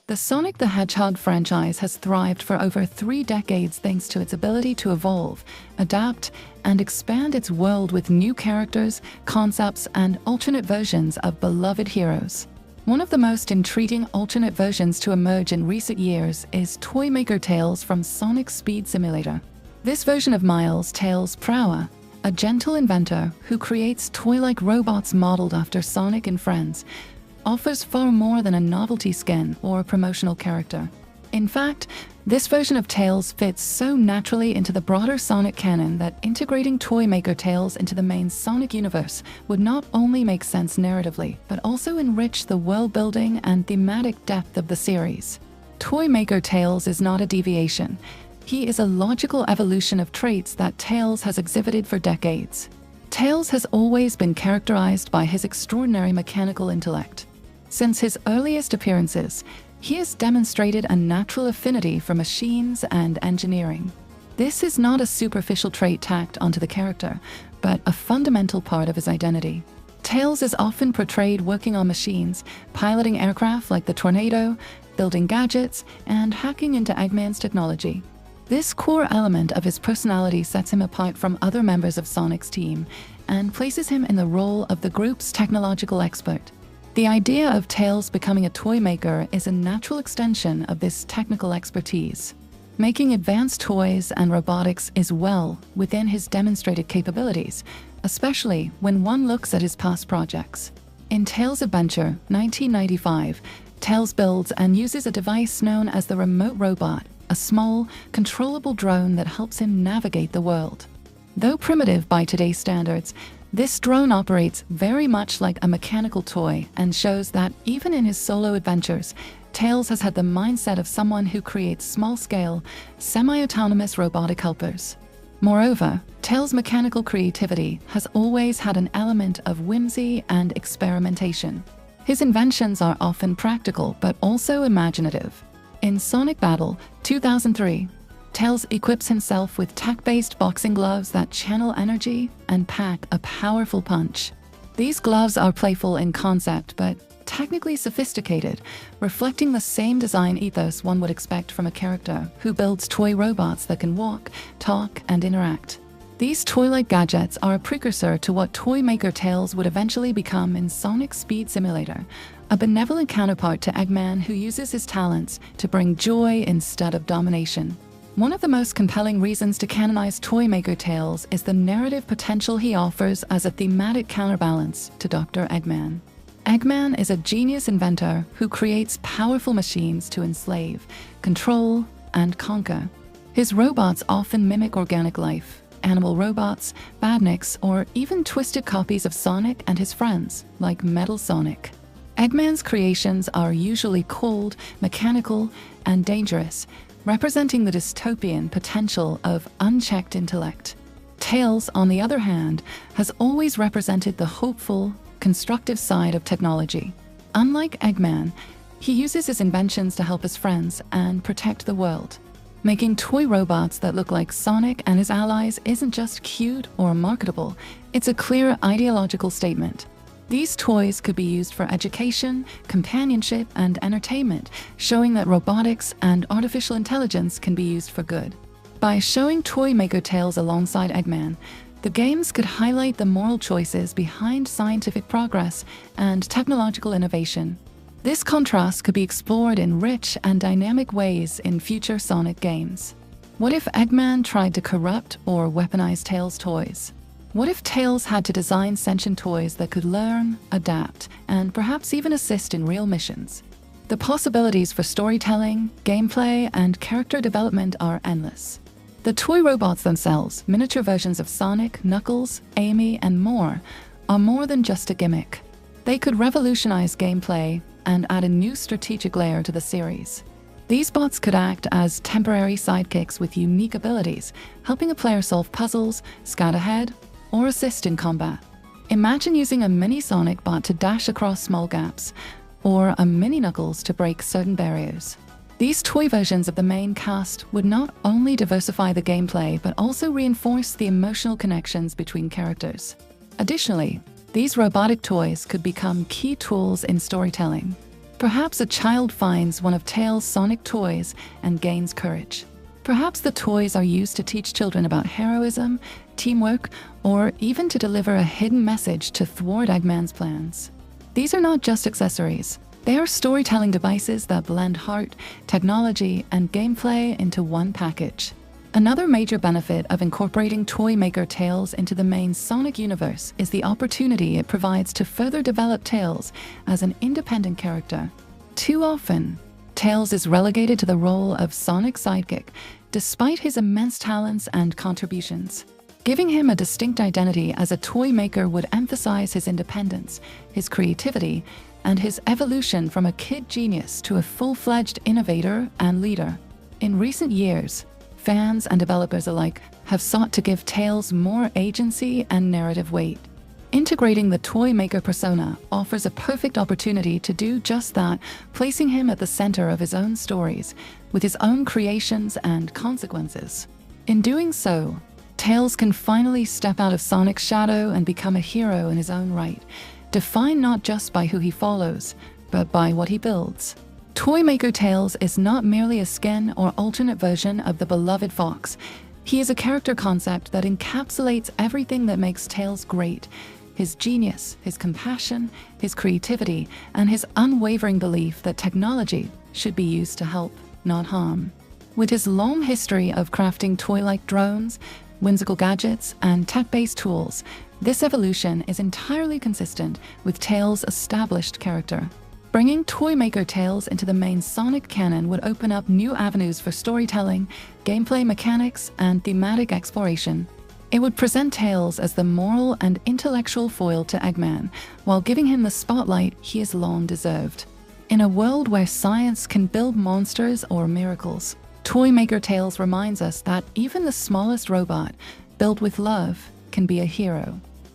The Sonic the Hedgehog franchise has thrived for over 3 decades thanks to its ability to evolve, adapt, and expand its world with new characters, concepts, and alternate versions of beloved heroes. One of the most intriguing alternate versions to emerge in recent years is Toy Maker Tails from Sonic Speed Simulator. This version of Miles Tails Prower, a gentle inventor who creates toy-like robots modeled after Sonic and Friends, offers far more than a novelty skin or a promotional character. In fact, this version of Tails fits so naturally into the broader Sonic canon that integrating Toy Maker Tails into the main Sonic universe would not only make sense narratively, but also enrich the world-building and thematic depth of the series. Toy Maker Tails is not a deviation. He is a logical evolution of traits that Tails has exhibited for decades. Tails has always been characterized by his extraordinary mechanical intellect. Since his earliest appearances, he has demonstrated a natural affinity for machines and engineering. This is not a superficial trait tacked onto the character, but a fundamental part of his identity. Tails is often portrayed working on machines, piloting aircraft like the Tornado, building gadgets, and hacking into Eggman's technology. This core element of his personality sets him apart from other members of Sonic's team and places him in the role of the group's technological expert. The idea of Tails becoming a toy maker is a natural extension of this technical expertise. Making advanced toys and robotics is well within his demonstrated capabilities, especially when one looks at his past projects. In Tails Adventure 1995, Tails builds and uses a device known as the Remote Robot, a small, controllable drone that helps him navigate the world. Though primitive by today's standards, this drone operates very much like a mechanical toy and shows that even in his solo adventures, Tails has had the mindset of someone who creates small-scale, semi-autonomous robotic helpers. Moreover, Tails' mechanical creativity has always had an element of whimsy and experimentation. His inventions are often practical but also imaginative. In Sonic Battle 2003, Tails equips himself with tech-based boxing gloves that channel energy and pack a powerful punch. These gloves are playful in concept, but technically sophisticated, reflecting the same design ethos one would expect from a character who builds toy robots that can walk, talk, and interact. These toy-like gadgets are a precursor to what Toy Maker Tails would eventually become in Sonic Speed Simulator, a benevolent counterpart to Eggman who uses his talents to bring joy instead of domination. One of the most compelling reasons to canonize Toy Maker Tails is the narrative potential he offers as a thematic counterbalance to Dr. Eggman. Eggman is a genius inventor who creates powerful machines to enslave, control, and conquer. His robots often mimic organic life, animal robots, badniks, or even twisted copies of Sonic and his friends, like Metal Sonic. Eggman's creations are usually cold, mechanical, and dangerous, representing the dystopian potential of unchecked intellect. Tails, on the other hand, has always represented the hopeful, constructive side of technology. Unlike Eggman, he uses his inventions to help his friends and protect the world. Making toy robots that look like Sonic and his allies isn't just cute or marketable, it's a clear ideological statement. These toys could be used for education, companionship, and entertainment, showing that robotics and artificial intelligence can be used for good. By showing Toy Maker Tails alongside Eggman, the games could highlight the moral choices behind scientific progress and technological innovation. This contrast could be explored in rich and dynamic ways in future Sonic games. What if Eggman tried to corrupt or weaponize Tails' toys? What if Tails had to design sentient toys that could learn, adapt, and perhaps even assist in real missions? The possibilities for storytelling, gameplay, and character development are endless. The toy robots themselves, miniature versions of Sonic, Knuckles, Amy, and more than just a gimmick. They could revolutionize gameplay and add a new strategic layer to the series. These bots could act as temporary sidekicks with unique abilities, helping a player solve puzzles, scout ahead, or assist in combat. Imagine using a mini Sonic bot to dash across small gaps, or a mini Knuckles to break certain barriers. These toy versions of the main cast would not only diversify the gameplay, but also reinforce the emotional connections between characters. Additionally, these robotic toys could become key tools in storytelling. Perhaps a child finds one of Tails' sonic toys and gains courage. Perhaps the toys are used to teach children about heroism, teamwork, or even to deliver a hidden message to thwart Eggman's plans. These are not just accessories. They are storytelling devices that blend heart, technology, and gameplay into one package. Another major benefit of incorporating toy maker Tails into the main Sonic universe is the opportunity it provides to further develop Tails as an independent character. Too often, Tails is relegated to the role of Sonic sidekick, despite his immense talents and contributions. Giving him a distinct identity as a toy maker would emphasize his independence, his creativity, and his evolution from a kid genius to a full-fledged innovator and leader. In recent years, fans and developers alike have sought to give Tails more agency and narrative weight. Integrating the toy maker persona offers a perfect opportunity to do just that, placing him at the center of his own stories, with his own creations and consequences. In doing so, Tails can finally step out of Sonic's shadow and become a hero in his own right, defined not just by who he follows, but by what he builds. Toy maker Tails is not merely a skin or alternate version of the beloved Fox. He is a character concept that encapsulates everything that makes Tails great: his genius, his compassion, his creativity, and his unwavering belief that technology should be used to help, not harm. With his long history of crafting toy-like drones, whimsical gadgets, and tech-based tools, this evolution is entirely consistent with Tails' established character. Bringing toy maker Tails into the main Sonic canon would open up new avenues for storytelling, gameplay mechanics, and thematic exploration. It would present Tails as the moral and intellectual foil to Eggman, while giving him the spotlight he has long deserved. In a world where science can build monsters or miracles, Toy Maker Tails reminds us that even the smallest robot, built with love, can be a hero.